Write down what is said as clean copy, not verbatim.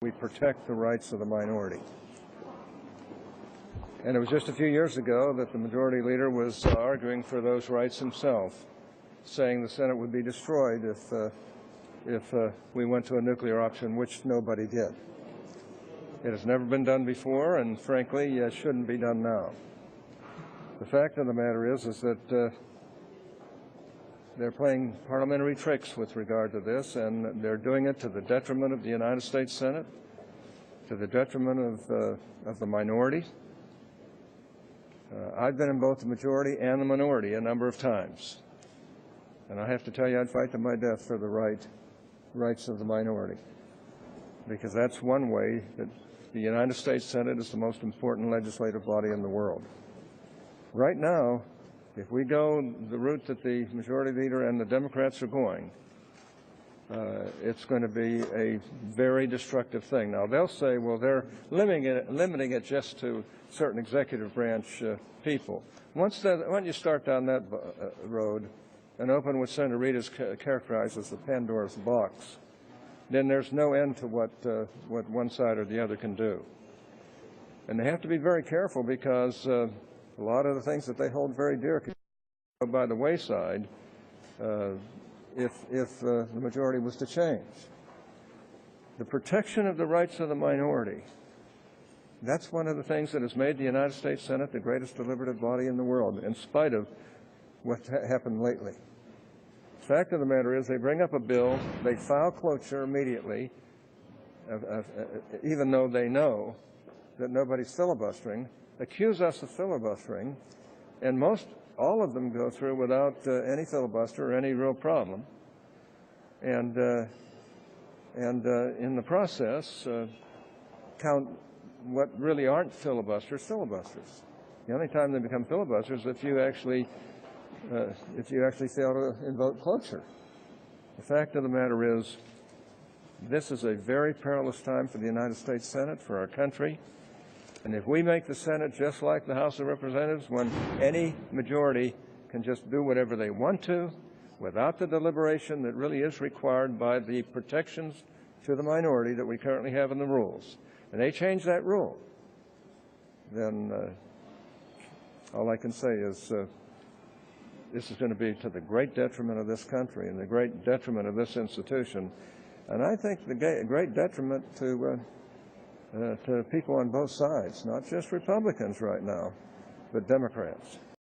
we protect the rights of the minority. And it was just a few years ago that the majority leader was arguing for those rights himself, saying the Senate would be destroyed if we went to a nuclear option, which nobody did. It has never been done before, and frankly, it shouldn't be done now. The fact of the matter is that they're playing parliamentary tricks with regard to this, and they're doing it to the detriment of the United States Senate, to the detriment of the minority. I've been in both the majority and the minority a number of times, and I have to tell you, I'd fight to my death for the rights of the minority, because that's one way that the United States Senate is the most important legislative body in the world. Right now, if we go the route that the majority leader and the Democrats are going, it's going to be a very destructive thing. Now, they'll say, well, they're limiting it just to certain executive branch people. Once you start down that road and open what Senator Reid has characterized as the Pandora's box, then there's no end to what one side or the other can do. And they have to be very careful, because a lot of the things that they hold very dear could go by the wayside if the majority was to change. The protection of the rights of the minority, that's one of the things that has made the United States Senate the greatest deliberative body in the world, in spite of what happened lately. The fact of the matter is, they bring up a bill, they file cloture immediately, even though they know that nobody's filibustering, accuse us of filibustering, and all of them go through without any filibuster or any real problem, and in the process count what really aren't filibusters. The only time they become filibusters is if you actually fail to invoke cloture. The fact of the matter is, this is a very perilous time for the United States Senate, for our country. And if we make the Senate just like the House of Representatives, when any majority can just do whatever they want to without the deliberation that really is required by the protections to the minority that we currently have in the rules, and they change that rule, then all I can say is this is going to be to the great detriment of this country and the great detriment of this institution, and I think the great detriment to people on both sides, not just Republicans right now, but Democrats.